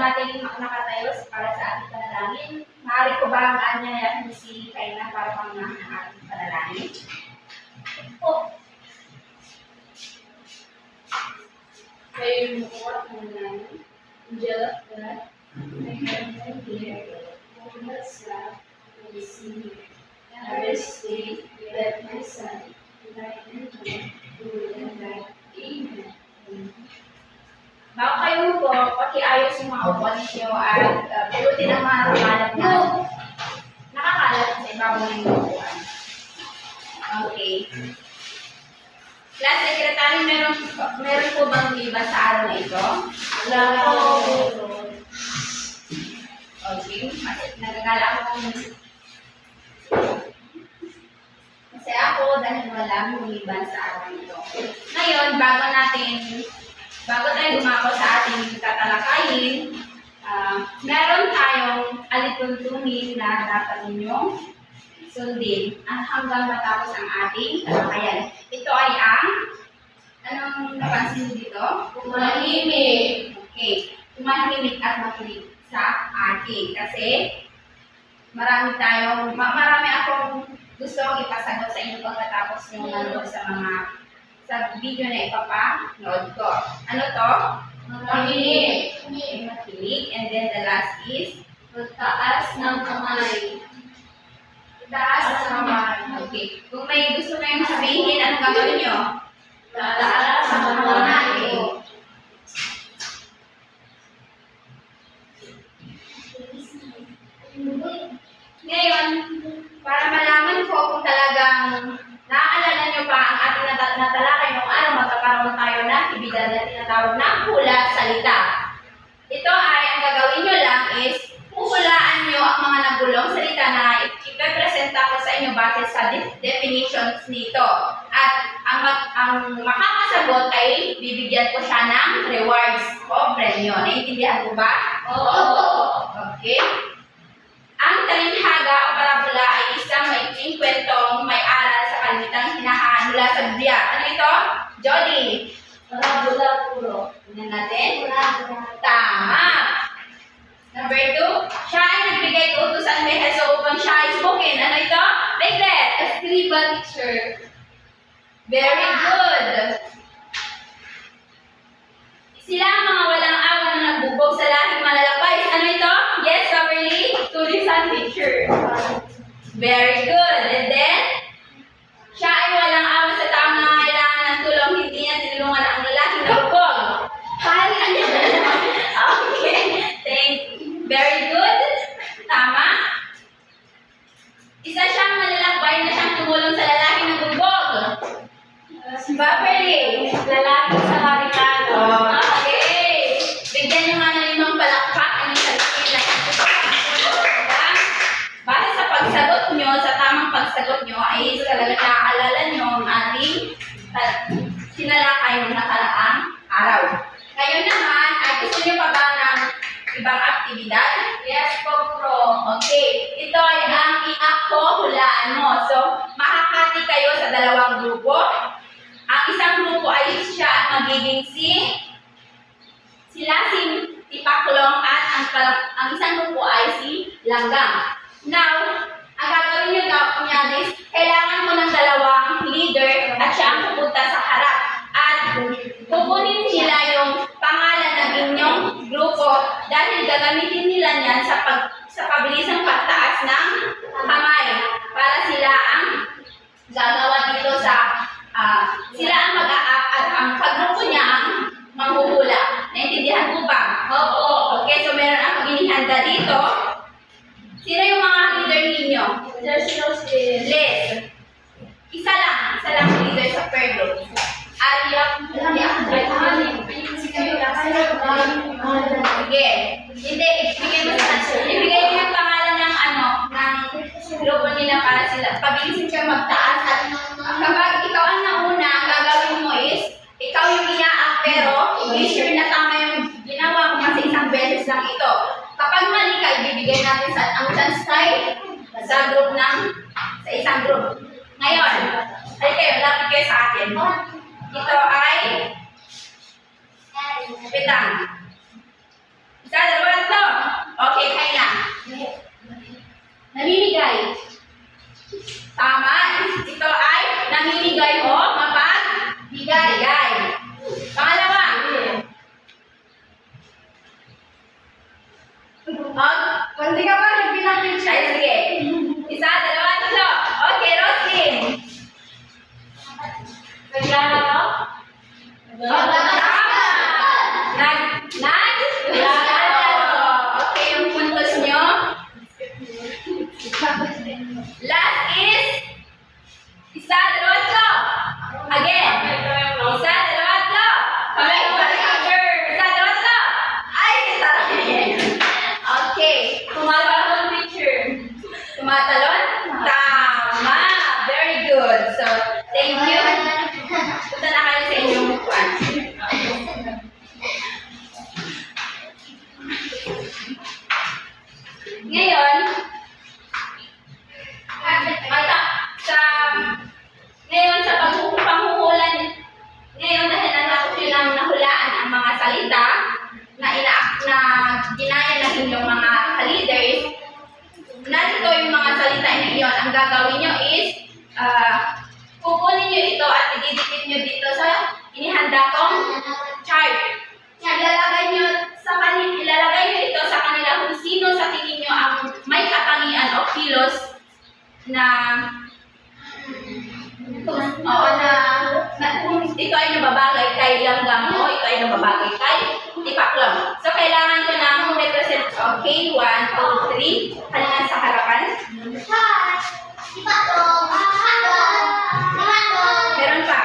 natin nakatayo para sa ating panalangin. Maaari ko ba ang aanyayahan si Kaina para pangunahan ang ating panalangin? Po. Kayo mo muna. Angel of God, my heaven and here, whom has love and is here. Every state, let my son, light and joy, rule and light. Amen. Bago kayo po, pakiayos yung mga upuan ninyo at pulutin ang mga nakakalap na nakakalat sa ibabaw ng upuan. Okay. Class Secretary, meron po bang iba sa araw na ito? Wala po. Okay. Nagagala ako kasi ako dahil wala mong iba sa araw na ito. Ngayon, bago tayo dumako sa ating tatalakayin, meron tayong alituntunin na dapat ninyong sundin hanggang matapos ang ating talakayan. Ito ay ang, anong napansin dito? Tumahimik. Okay. Tumahimik at makinig sa akin. Kasi marami akong gustong ipasagot sa inyo pagkatapos yung nanood sa video na ipapanood ko. Ano to? Makinig. Makinig. And then the last is? Magtaas ng kamay. Taas ng kamay. Okay. Kung may gusto kayong sabihin, anong gagawin nyo? Taas ng kamay. Ngayon, para malaman ko kung talagang naaalala nyo pa ang ating natalakay nung araw, magkakaroon tayo ng ibigay na tinatawag na hula salita. Ito ay, ang gagawin nyo lang is, huhulaan nyo ang mga nagulong salita na ipepresenta ko sa inyo base sa definitions nito. At ang makakasagot ay bibigyan ko siya ng rewards o premyo. Naiintindihan ko ba? Oo. Okay. Ang talinhaga o parabola ay isang maikling kwentong may aral sa kalimitang hinahaan mula sa Biblia. Ano ito? Jody? Parabola puro. Tingnan natin. Tama. Number 2, siya ay nagbigay kautusan may heso upang siya ay subukin. Ano ito? Like that. Escriba teacher. Very good. Sila ang mga walang awa na nagbubog sa lahing malalakbay. Ano ito? Yes, Beverly? Tourism teacher. Very good. And then, siya ay walang awa sa taong nangangailangan ng tulong. Hindi niya tinulungan ang lalaking nagbubog. Okay. Very good. Tama. Isa siyang malalakbay na siyang tumulong sa lalaking nagbubog. Beverly? Lalaki sa barikado. Okay. Bigyan niyo nga ng limang palakpak ang isang na base sa pagsagot nyo, sa tamang pagsagot nyo, ay talaga naaalala nyo ang ating sinalakay ng nakaraang araw. Ngayon naman, ay gusto nyo pa ba ng ibang aktibidad? Yes po, bro. Okay. Ito ay ang i-ako hulaan mo. So, makakati kayo sa dalawang grupo. Ang isang grupo ay siya at magiging si Tipaklong at ang isang grupo ay si Langgang. Now, ang gagawin nyo is, kailangan mo ng dalawang leader at siya ang pupunta sa harap. At kukunin nila yung pangalan ng inyong grupo dahil gagamitin nila yan sa pabilisang pagtaas ng kamay para sila ang gagawa dito sila ang mag-a-up at ang kagrupo niya ang manghuhula. Naintindihan mo ba? Oo. Okay, so meron akong inihanda dito. Sino yung mga leader ninyo? Les. Isa lang leader sa per group. Sige. Hindi, ibigay mo yung pangalan ng grupo nila para sila. Pabilisin kayo magtaas at kapag ikaw ang nauna, ang gagawin mo is, ikaw yung i-up pero be sure na tama yung ginawa mo kasi isang beses lang ito. Kapag mali ka, ibibigay natin ang chance tayo sa isang group. Ngayon, ay kayo, lapit kayo sa akin. Ito ay Pitang. Isa, dalawa, tatlo. Okay, kaya na. Namimigay. Tama. Ito ay namimigay o mapagbigay. Bigay. Pangalawa. Hindi ka pa nagbilang picture. Ay, sige. Isa, dalawa, tatlo. Okay, Roslyn. Naglalaro? Naglalaro. Okay, yung puntos nyo. Last is isa, dalawa, tatlo. Again. Isa, dalawa, tatlo. Isa, dalawa, tatlo. Ay, tara. Okay. Tumatalon picture. Tumatalon? Tama. Very good. So, thank you. Punta na kayo sa inyong upuan. Ngayon, sa panghuhulan, ngayon dahil natapos yun ang nahulaan ang mga salita na ginaya ng inyong mga leaders, narito yung mga salita niyo. Ang gagawin nyo is, kukunin nyo ito at ididikit nyo dito sa inihanda kong chart. Ilalagay nyo ito sa kanila kung sino sa tingin nyo ang may katangian o kilos na kung ito ay nababagay kay langgam o ito ay nababagay kay tipaklong. So, kailangan ko ng represent. Okay, 1, 2, 3. Halina sa harapan. Meron pa.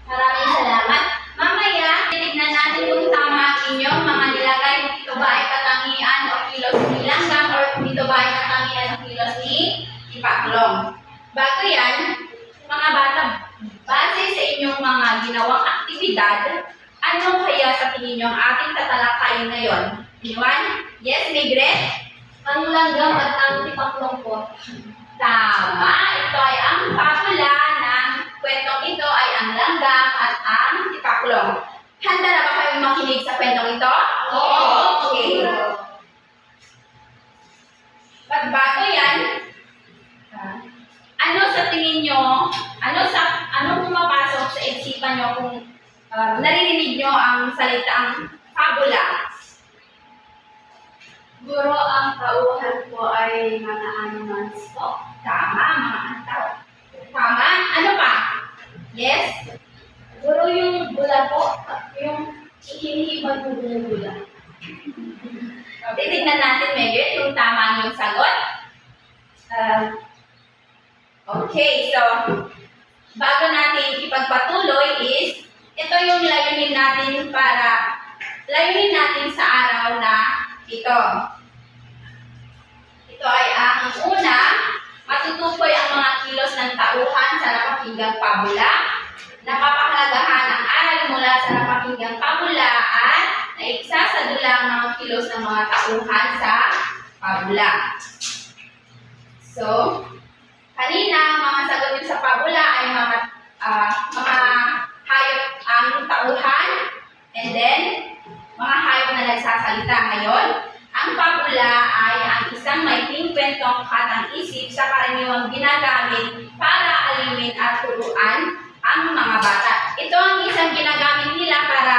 Maraming salamat. Mamaya, titignan natin kung tama ang inyong mga nilagay. Kung ito ba ay katangian o kilos ni langgam or kung ito ba ay katangian o kilos ni tipaklong. Bago yan, mga bata, base sa inyong mga ginawang aktibidad, ano kaya sa tingin nyo ang ating tatalakayin ngayon? Anyone? Yes, Migret? Ang langgam at ang tipaklong po. Tama. Ito ay ang papula ng kwentong ito ay ang langgam at ang tipaklong. Handa na ba kayong makinig sa kwentong ito? Oo. Okay. But bago yan, ano sa tingin nyo, ano pumapasok sa isipan nyo kung naririnig nyo ang salitang fabula? Guro, ang tauhan po ay mga animals po. Tama, mga antaw. Tama. Ano pa? Yes? Guro, yung bula po, yung hinihipan po ng bula. Titignan natin, Megan, kung tama ang iyong sagot. Okay, so, bago natin ipagpatuloy is, ito yung layunin natin sa araw na ito. Ito ay ang una, matutukoy ang mga kilos ng tauhan sa napakinggang pabula, napapahalagahan ang aral mula sa napakinggang pabula at naigsasadulang mga kilos ng mga tauhan sa pabula. So, kanina, mga sagot yun sa pabula ay mga hayop ang tauhan, and then, mga hayop na nagsasalita. Ngayon, ang pabula ay ang isang maikling kwentong katang-isip sa karaniwang ginagamit para aliwin at turuan ang mga bata. Ito ang isang ginagamit nila para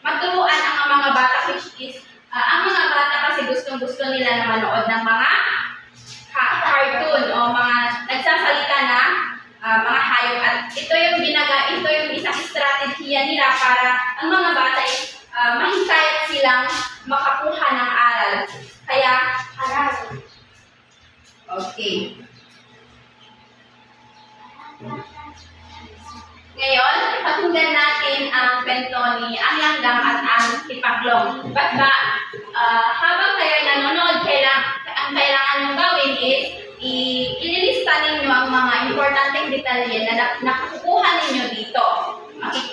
maturuan ang mga bata, which is, ang mga bata kasi gustong-gusto nila na manood ng mga cartoon o mga nagsasalita na mga hayop. At ito yung isang estratehiya nila para ang mga bata ay mahikayat silang makakuha ng aral. Kaya, aral. Okay. Ngayon, pakinggan natin ang kwento ni Ang Langgam at Ang Tipaklong. Ba't ba, habang kayo nanonood, ang kailangan mong gawin is ililista ninyo ang mga importanteng detalye na nakukuha ninyo dito.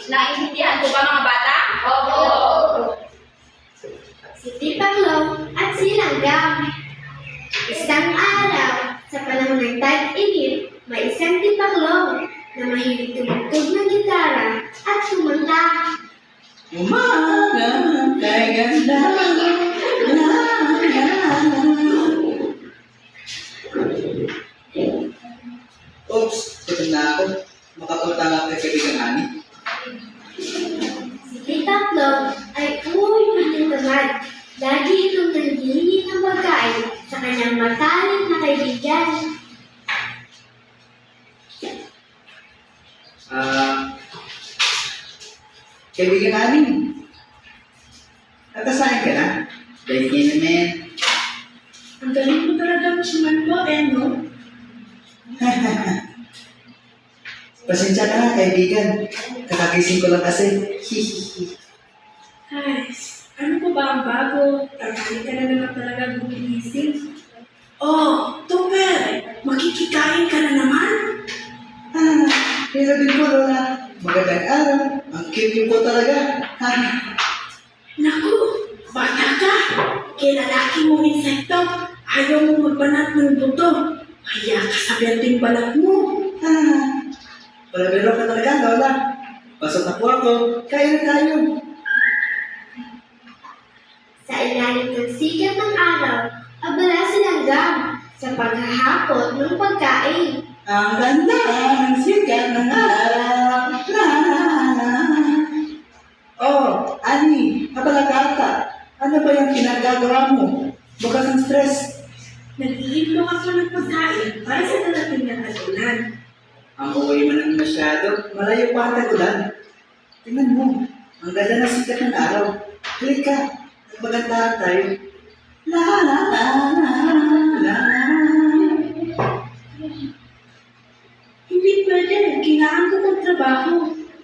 Naiintindihan ko ba mga bata? Opo. Si Tipaklong at si Langgam. Isang araw, sa panahon ng tag-init, may isang tipaklong na mahilig tumugtog ng gitara at kumanta. Umaga kay ganda Oops, gutom na ako. Makapunta nga kay kaibigan Ani. Si Tipaklong ay umuwi pagkatamad. Lagi itong nanghihingi ng pagkain sa kanyang matalik na kaibigan. Kaibigan Ani. Natasahin ka na? Dahil naman. Ang galing mo talaga siman po, no? Pasensya ka na, kaibigan. Kakagising ko lang kasi. Hihihi. Ay, ano po ba ang bago? Tanghali ka na naman talaga gumigising. Oh, Tupper! Makikikain ka na naman? Pero din po, Lola. Magandang araw. Ang cute po talaga. Naku, bata ka! Kilalaki mo insekto. Ayaw mo magbanat ng buto. Kaya ka sa berdeng balat mo. Palabiro ka talaga, Lola. Pasok na po ako. Kaya na tayo. Sa ilalim ng sikat ng araw, abala si Langgam sa paghahakot ng pagkain. Ang ganda ng sikat ng araw. La, la, la. Oh, Ani, abala ka ata. Ano ba yung pinagagawa mo? Bukas ng stress. Nag-iitlog ako ng pagkain para sa darating na tagulan. Ang uwi mo naman masyado. Malayo pa ang tagulan. Tingnan mo. Ang ganda ng sikat ng araw. Click ka. At magandahan tayo. La la la la la. Hindi pwede. Kailangan ko magtrabaho.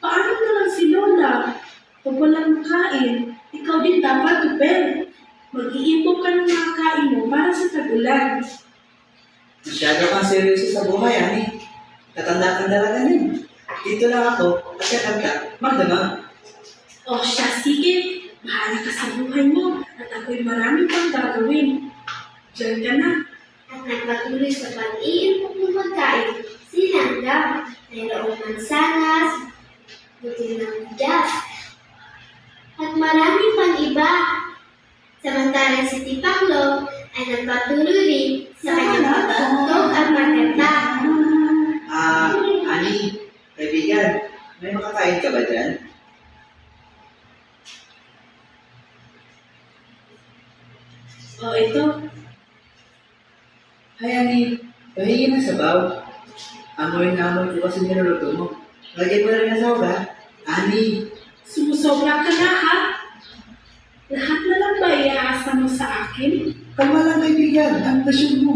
Paano naman si Lola? Pag walang kain, ikaw din dapat, Tupper. Mag-iipon ka ng mga kain mo para sa tagulan. Masyado kang seryoso sa buhay, Ani. Tatanda kang dalaga niyo. Dito lang ako. At kakanta. Magdamag. O siya, sige. Bahala ka sa buhay mo at ako'y marami pang gagawin. Diyan ka na. At nagpatuloy sa pag-iimpok ng pagkain si Langgam. Mayroong mansanas, butil ng bigas, at marami pang iba. Samantalang si Tipaklong ay nagpatuloy rin sa kanyang pagtugtog at pagkanta. Ani, kaibigan, may makakain ka ba dyan? O ito, Hay, Ani, pahingi ng sabaw. Amoy na amoy ko kasi niluluto mo. Lagyan mo na rin ng sabaw, ha? Ani, sumusobra ka na ha? Lahat na lang ba iaasa mo sa akin? kalma lang kaibigan, ang pasyon mo.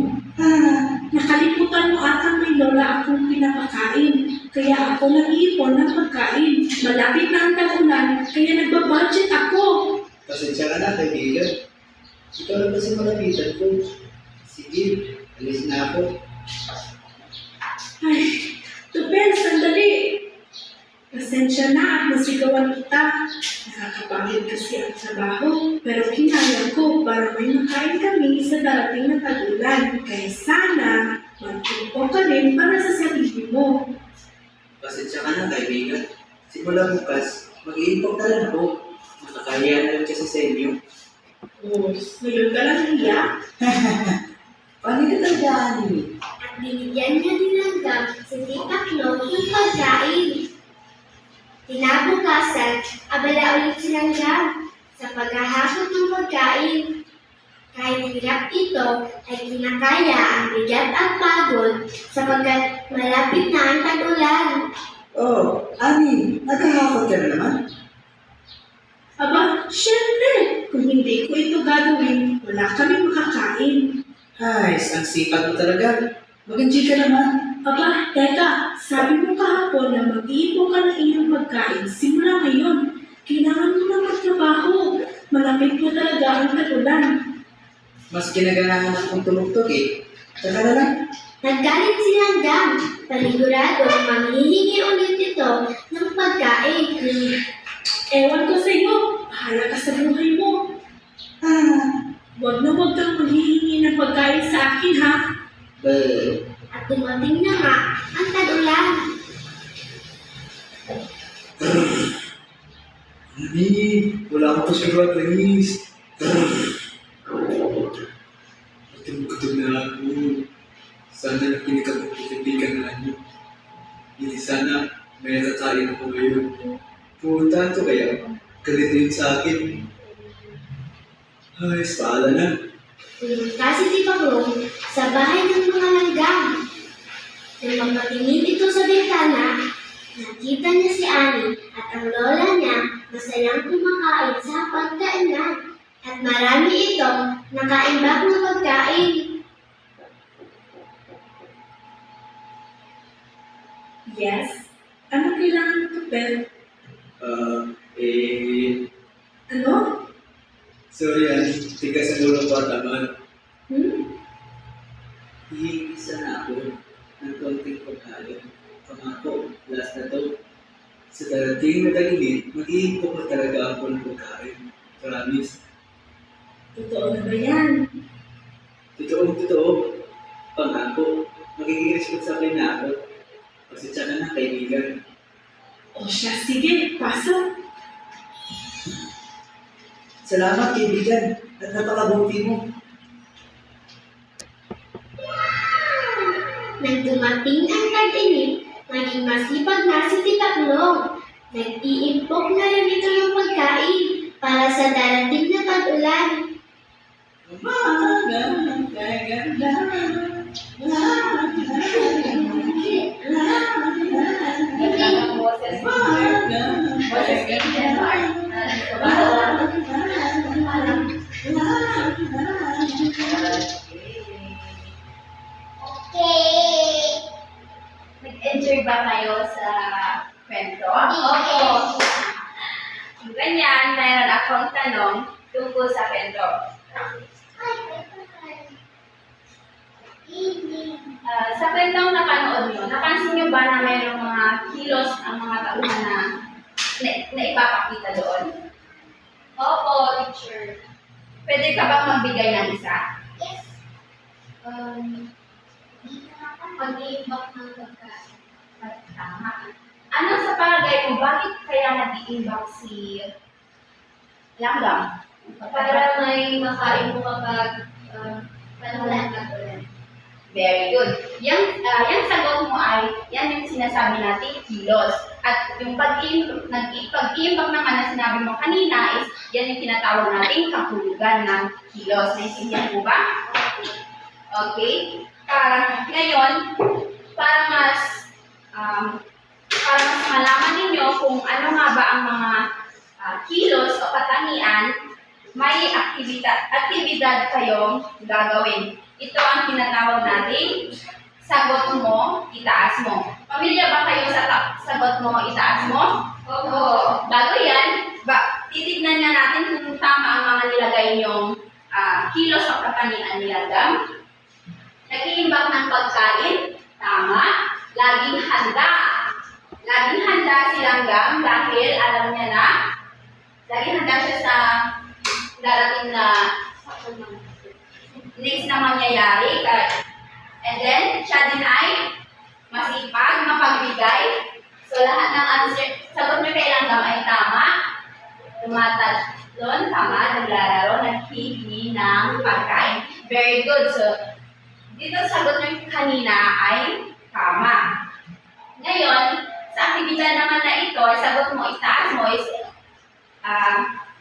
Nakalimutan mo ata may lola akong pinapakain. Kaya ako nag-iipon ng pagkain. Malapit na ang tagulan, kaya nagbabudget ako. Pasensya ka na, kaibigan. Ikaw lang kasi malapitan ko. Sige, alis na ako. Ay, Tupper, sandali. Pasensya na at nasigawan kita. Nakakapagod kasi ang trabaho. Pero kinaya ko para may makain kami sa darating na tagulan. Kaya sana, magtungko ka rin para sa sarili mo. Pasensya ka na, kaibigan. Simula bukas, mag-iimpok na lang ako. Makakaya na lang kasi sa inyo. Oh, ngayon ka lang hiya. Paano ka talaga, Ani? At binigyan niya ni Langgam si Tipaklong ng pagkain. Kinabukasan, abala ulit si Langgam sa paghahakot ng pagkain. Kahit hirap ito, ay kinakaya ang bigat at pagod sapagkat malapit na ang tag-ulan. Oh, Ani, naghahakot ka na naman. Aba, syempre, kung hindi ko ito gagawin, wala kami makakain. Ay, ang sipag mo talaga. Mag-enjoy ka naman. Aba, teka, sabi mo kahapon na mag-iipon ka ng iyong pagkain simula ngayon. Kailangan mo na magtrabaho. Malapit mo talaga ang tagulan. Mas kinaganahan akong tumugtog eh. Saka na lang. Naggalit si Langgam. Panigurado, manghihingi ulit ito ng pagkain. Ewan ko sa iyo. Bahala ka sa buhay mo. Huwag na huwag kang maghihingi ng pagkain sa akin, ha? At dumating na nga ang tag-ulan. Mami, wala akong pasyagawa, please. Gutom na ako. Sana nakinig ako kung kaibigan na niyo. Hindi sana may nakakain ako ngayon. Pumunta to kaya ganito yun sa akin. Ay, paala na. Pumunta si Tita Clong sa bahay ng mga langgam. Nang magpatingin ito sa bintana, nakita niya si Annie at ang lola niya masayang kumakain sa pagkainan. At marami itong nakaimbak na pagkain. Yes? Ano kailangan mo to, Ben? Ano? Sorry, Annie. Tigas ang ulo ko at amal. Hihingi sana ako ng konting pagkain. Pangako, last na to. Sa darating na tag-init, mag-iimpok na talaga ako ng pagkain. Promise. Totoo na ba yan? Totoo. Pangako, magiging responsible na ako. Pasensya ka na, kaibigan. O siya, sige, pasok. Salamat, kaibigan. At napakabuti mo. Nang dumating ang tag-init, naging masipag na si Tita Clong. Nag-iimpok na rin ito ng pagkain para sa darating na tag-ulan. Nagkakang boses ni Denmark. Nag-enjoy ba kayo sa kwento? Opo. Ganyan, mayroon akong tanong tungkol sa kwento. Sa kwentong napanood nyo, napansin nyo ba na mayroong mga kilos ang mga tauhan na ipapakita doon? Opo, teacher. Pwede ka bang magbigay ng isa? Yes. Pag-iimbak ng pagkain. Tama. Ano sa palagay mo, bakit kaya nag-iimbak si Langgam? Para may makain mo kapag panulan ka ulan. Very good. Yung sagot mo ay, yan yung sinasabi natin, kilos. At yung pag-iimbak naman na sinabi mo kanina is, yan yung tinatawag natin kahulugan ng kilos. Naintindihan mo ba? Okay. Ngayon, para mas malaman ninyo kung ano nga ba ang mga kilos o katangian, may aktibidad kayong gagawin. Ito ang tinatawag natin, sagot mo, itaas mo. Pamilya ba kayo sa sagot mo, itaas mo? Oo. Bago yan, titignan nga natin kung tama ang mga nilagay niyong kilos o katangian ni Langgam. Nag-iimbak ng pagkain, tama. Laging handa. Laging handa si Langgam dahil alam niya na, laging handa siya sa darating na next na mangyayari. And then, siya din ay masipag, mapagbigay. So, lahat ng answer, sagot niyo kay Langgam ay tama. Tumatalon, tama, naglalaro, naghihingi ng pagkain. Very good. So, dito sagot niyo kanina ay tama. Ngayon, sa aktibidad naman na ito, sagot mo, itaas mo is,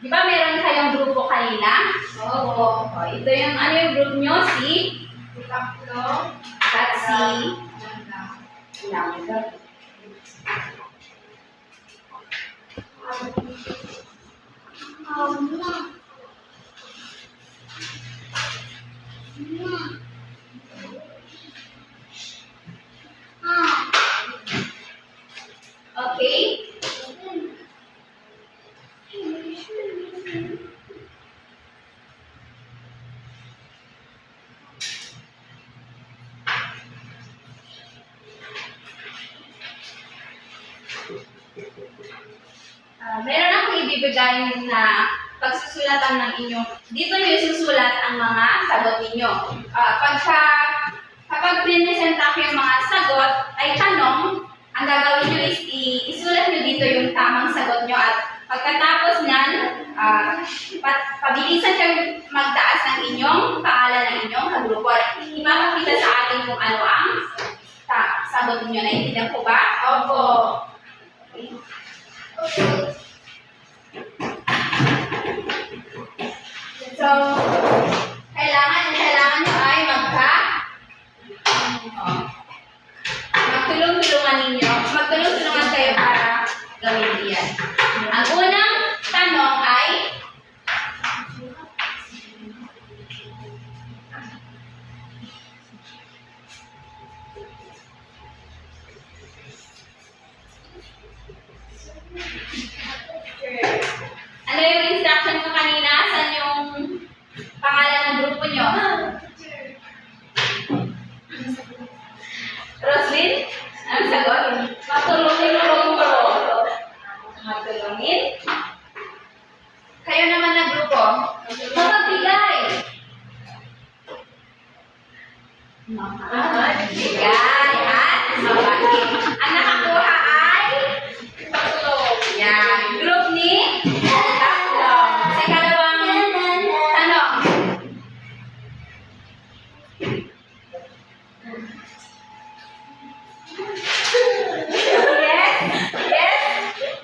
di ba meron kayong grupo kanina? Oo. Ito yung, ano yung group nyo? Si? Tatlo. At si? Meron akong ibibigay na pagsusulatan ng inyong, dito nyo isusulat ang mga sagot ninyo. Kapag presenta ko yung mga sagot ay tanong, ang gagawin nyo is isulat nyo dito yung tamang sagot nyo at pagkatapos nyan, pabilisan kayo magtaas ng inyong pangalan ng inyong kagrupo at ipapakita sa atin kung ano ang sagot ninyo. Naiintindihan ko ba? Opo. So, kailangan nyo ay magtulong-tulungan kayo para gawin iyan. Ang unang tanong ay, ano yung instruction ko kanina? Saan yung pangalan ng grupo nyo? Roslyn? Ang sagot? Matulungin. Kayo naman na grupo? Mapagbigay. Mapagbigay at mabagay. Ang nakakuha ay yan. Group ni tatlo. Sa ikalawang tanong. Yes.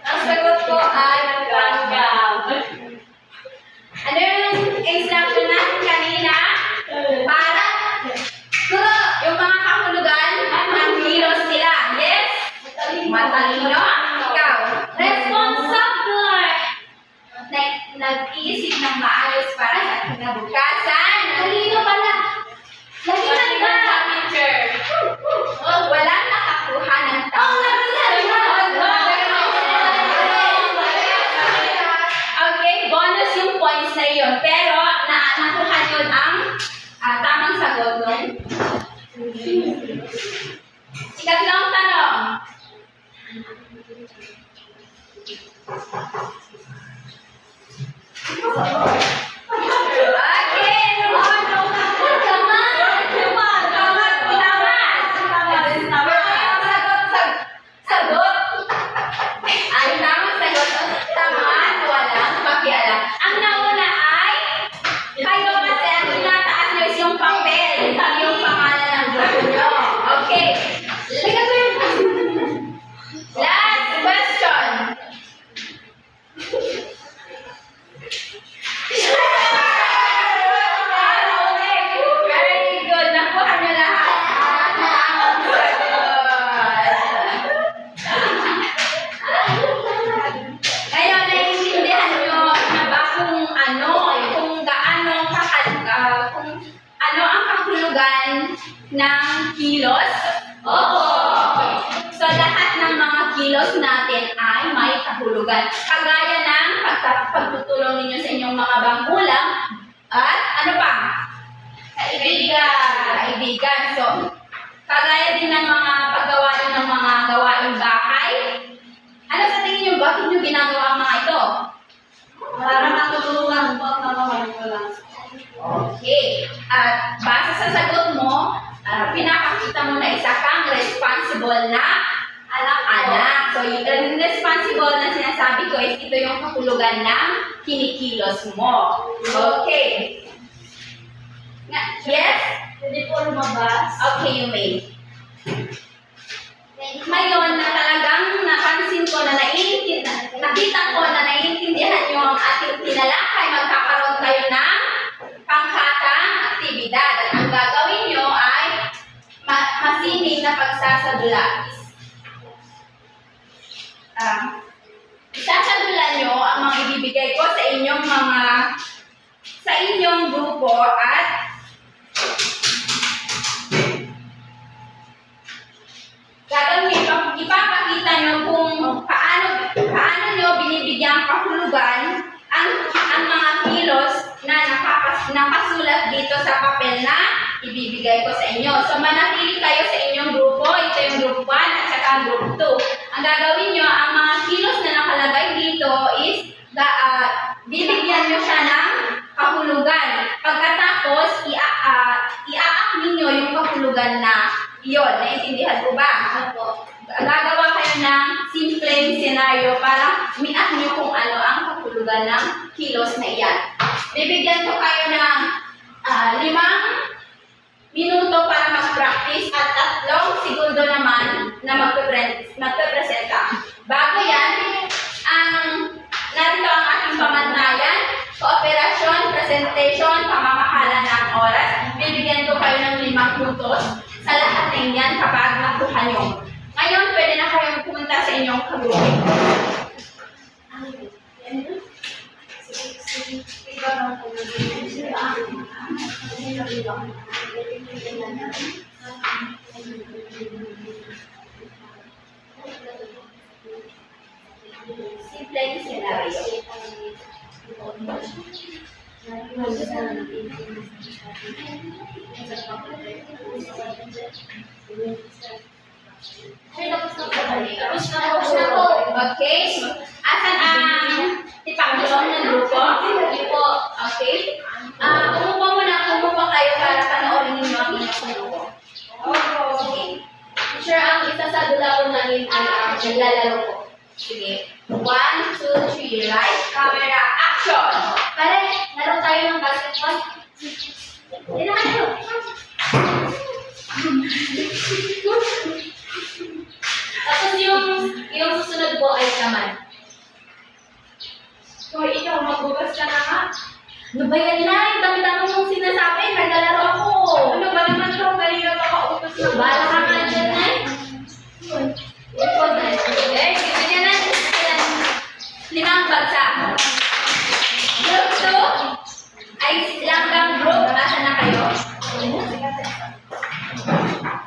Ang sagot ko ay langgam. Ano yung instruction natin kanina? Para yung mga kahulugan ng heroes nila. Yes? Matalino? Ikaw? Responsible! Nag-iisip ng maayos para sa kinabukasan. Talino pala. Lagi na sa picture. Walang nakakuha ng tama. Okay, bonus yung points na yun. Pero, nakuha yun ang tamang sagot nun. Ikatlong tanong. Okay, sagot. Ay, tamang sagot. Tamaan, walang pakialam. Ang nauna ay, kayo kasi ang tinataas nyo is yung papel, hindi yung pangalan ng grupo nyo. Okay. Last question. Very good. Nakuha nyo lahat. Tamang ngayon, naiintindihan nyo na ba kung ano ang kahulugan ng kilos? Opo! So, lahat ng mga kilos natin ay may kahulugan. Kagaya ng pagtutulong ninyo sa inyong mga magulang at ano pa? Kaibigan. So, kagaya din ng mga paggawa nyo ng mga gawaing bahay. Ano sa tingin nyo, bakit nyo ginagawa ang mga ito? Para matulungan po ang mga magulang. Okay. At base sa sagot mo, pinapakita mo na isa kang responsible na anak. So, yung responsible na sinasabi ko is ito yung kahulugan ng kinikilos mo. Okay. Yes? Pwede po lumabas. Okay, you may. Ngayon na talagang napansin ko na nakita ko na naiintindihan nyo ang ating tinalakay, magkakaroon kayo ng pangkatang aktibidad. At ang gagawin nyo ay masining na pagsasadula. Isasadula nyo ang mga ibibigay ko sa inyong grupo at ipapakita nyo kung paano nyo binibigyang kahulugan ang mga kilos na nakasulat dito sa papel na ibibigay ko sa inyo. So, manatili kayo sa inyong grupo. Ito yung group 1 at saka group 2. Ang gagawin nyo, ang mga kilos na kahulugan na iyon. Naintindihan ko ba? Opo. Gagawa kayo ng simpleng senaryo para miat nyo kung ano ang kahulugan ng kilos na iyan. Bibigyan ko kayo ng 5 minuto para mag-practice at 3 segundo naman na magpe-presenta. Bago yan, narito ang ating pamantayan, kooperasyon, presentation, pamamahala ng oras. Bibigyan ko kayo ng 5 puntos sa lahat ng yan kapag nakuha nyo. Ngayon, pwede na kayong pumunta sa inyong kagrupi. Simpleng senaryo. Tapos na po. Okay. Asan ang tipagdulong ng grupo? Hindi po. Okay. Umupo kayo para panoorin ninyo ang inyong grupo. Sige. Sure, ang isa sa dulawon namin ay ang naglalaro po. Sige. 1, 2, 3. Light, camera, action! Pare, laro tayo ng basketball. Hindi na kayo. Tapos yung susunod po ay naman. Hoy, ikaw, magbugas ka na nga. Ano ba yan, Nay? Dami-dami mong sinasabi. Naglalaro ako. Ano ba naman ito? Kanina pa kautos na. Bahala ka nga dyan, Nay. Ipon, Nay. Eh, bigyan na. 5 bagsak. Group 2 ay langgang group. Asa na kayo?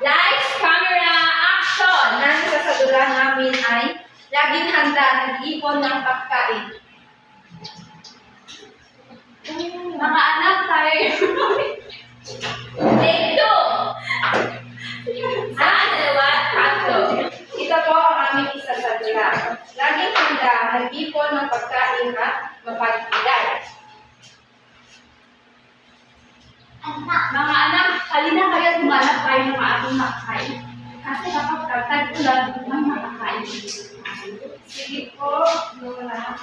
Lights, camera, action! Nasa sa dula namin ay laging handa nag-ipon ng pagkain. Mga anak tayo. Take 2. Dalawa, 3. Ito po ang aming isa sa dula. Laging handa nag-ipon ng pagkain at mapagbigay. Mga anak, halina kayo tumalap tayo ng ating makakain. Kasi kapag tagtag-ulan, may makakain. Sige po, Lola.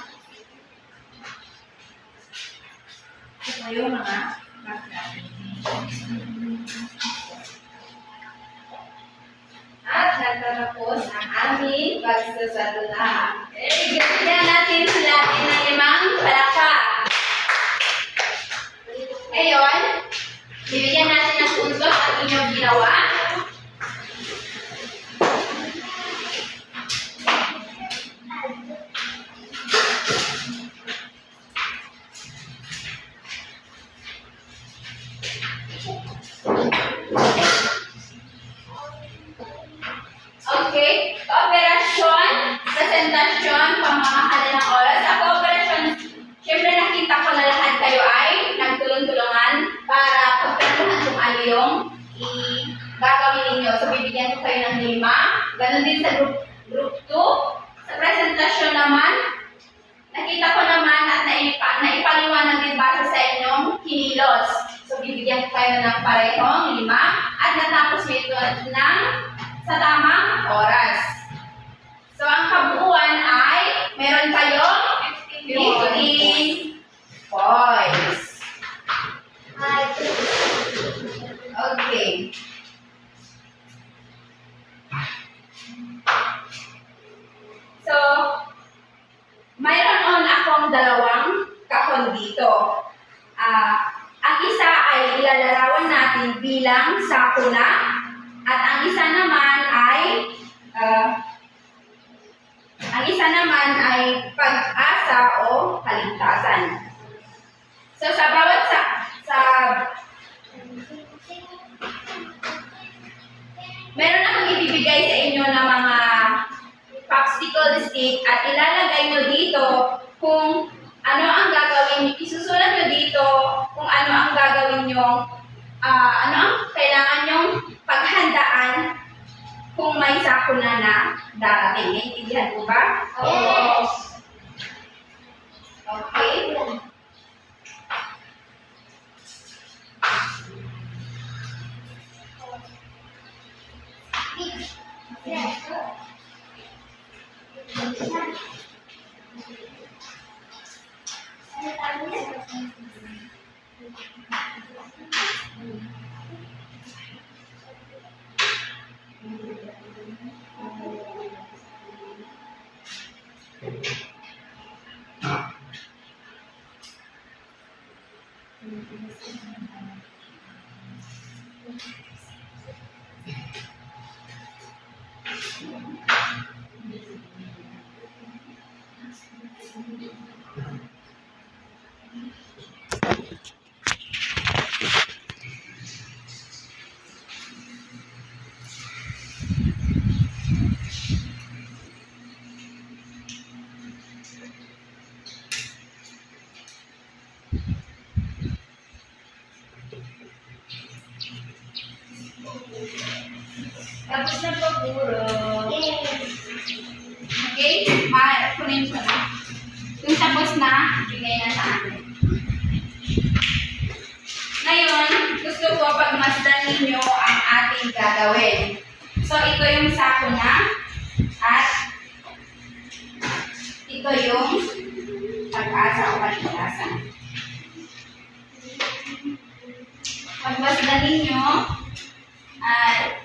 Ito kayo mga makakain. At nagtatapos ang aming pagsasadula. Bigyan natin sila ng 5 palakpak. Ngayon, bibigyan natin ng puntos ang inyong ginawa. Okay, kooperasyon, presentasyon, pamamahala ng oras. Sa kooperasyon, syempre nakita ko na lahat kayo ay nagtulong-tulungan para pagpatuhan kung ano yung gagawin ninyo. So, bibigyan ko kayo ng 5. Ganon din sa group 2. Sa presentasyon naman, nakita ko naman at naipaliwanag din base sa inyong kinilos. So, bibigyan ko kayo ng parehong 5 at natapos mo ito ng sa tamang oras. So, ang kabuuan ay meron kayong 15 points. Okay. So, mayroon on akong 2 kahon dito. Ang isa ay ilalarawan natin bilang sakuna at ang isa naman ay pag-asa o kaligtasan. So sa bawat meron akong ibibigay sa inyo ng mga popsicle stick at ilalagay nyo dito kung ano ang gagawin, isusulat nyo dito kung ano ang gagawin nyo, ano ang kailangan nyong paghandaan kung may sakuna na darating. Naintindihan mo ba? Yes. Okay. Tapos na paguro. Yes. Okay? Kunin ko na. Kung tapos na, bigay na sa akin. Ngayon, gusto ko pagmasdan ninyo ang ating gagawin. So, ito yung sako na. At ito yung pag-asa o kaligtasan. Pagmasdan ninyo at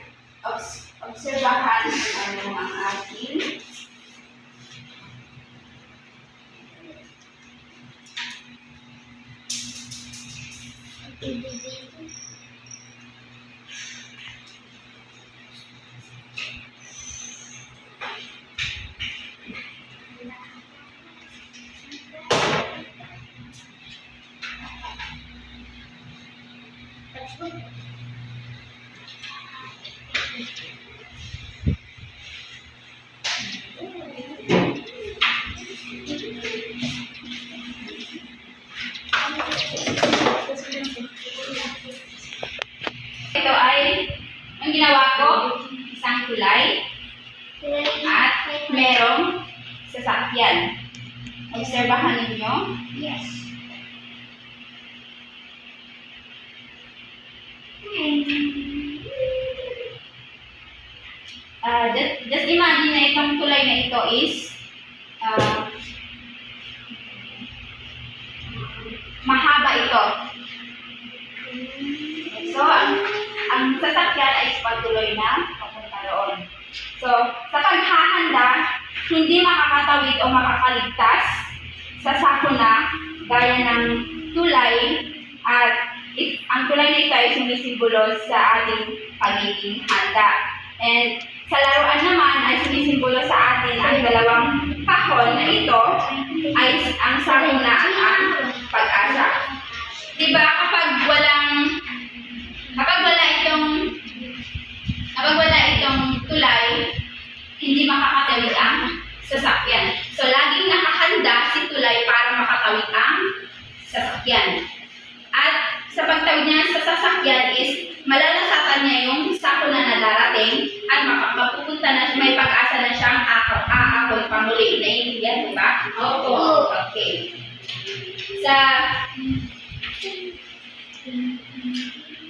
obserbahan kung ano ang ating ito ay ang ginawa ko, isang kulay at merong sasakyan. Obserbahan ninyo. Yes. Just imagine na itong tulay na ito is mahaba ito. So, ang sasakyan ay patuloy na papunta roon. So, sa paghahanda, hindi makakatawid o makakaligtas sa sako na gaya ng tulay at ang tulay na ito ay sumisimbolo sa ating pagiging handa. And sa laruan naman ay sumisimbolo sa atin ang dalawang kahon na ito ay ang sako na at ang pag-asa. Diba kapag wala itong tulay, hindi makakatawid ang sasakyan. So laging nakahanda si tulay para makatawid ang sasakyan. At sa pagtawid niya sa sasakyan is malalasatan niya yung sako na nadarating at mapupunta na may pag-asa na siyang aakon pamuli. Naiintindihan, di ba? Opo. Okay.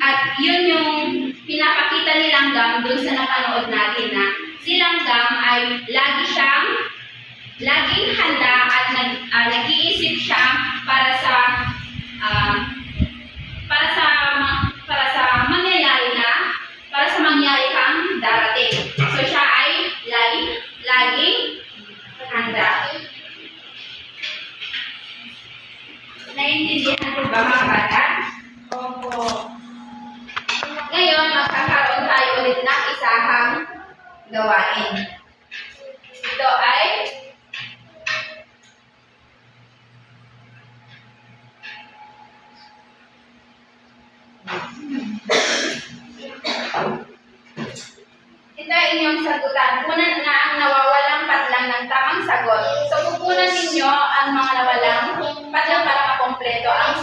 At yun yung pinapakita ni Langgam doon sa napanood natin na si Langgam ay laging handa at nag-iisip siya para sa mangyari kang darating. So siya ay laging handa. Naiintindihan ko ba mga bata? Opo. Ngayon, magkakaroon tayo ulit ng isahang gawain. Ito ay inyong sagutan. Kunan na ang nawawalang patlang ng tamang sagot. So, kukunan ninyo ang mga nawalang patlang para makompleto ang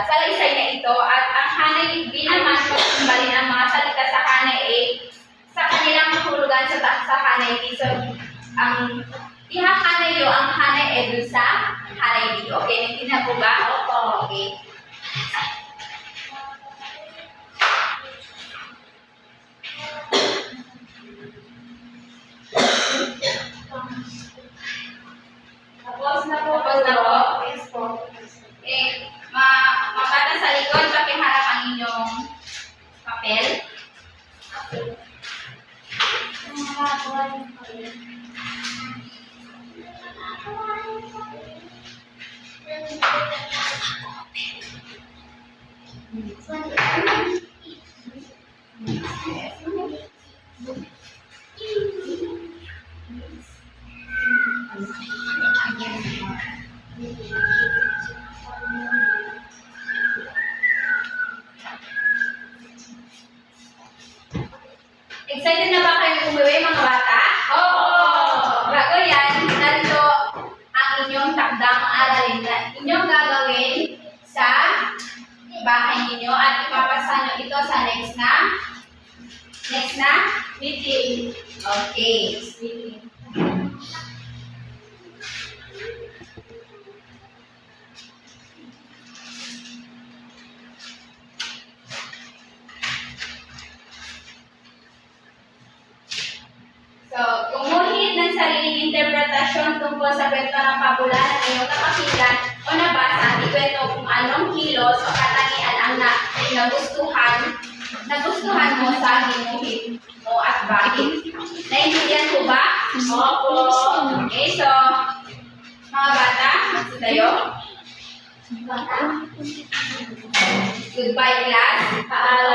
salaysay na ito at ang hanay binaman pagkumbalin ang mga salita sa hanay sa kanilang mahulugan sa hanay B. So, ang ihahanay nyo ang hanay dun sa hanay B. Okay, nagtinag ko ba? Opo. Okay. Excited na ba kayo umuwi mga bata? Oo! Bago yan, narito ang inyong takdang aralin na inyong gagawin sa bahay ninyo at ipapasa nyo ito sa next na meeting. Okay, meeting. So, kumuhit ng sariling interpretasyon tungkol sa kwento ng pabula na inyong napakinggan o nabasa, ikwento kung anong kilos o katangian ang nagustuhan mo sa ginuhit mo at bakit. Naintindihan po ba? Opo. Okay, so, mga bata, magsi tayo. Goodbye class. Paalam.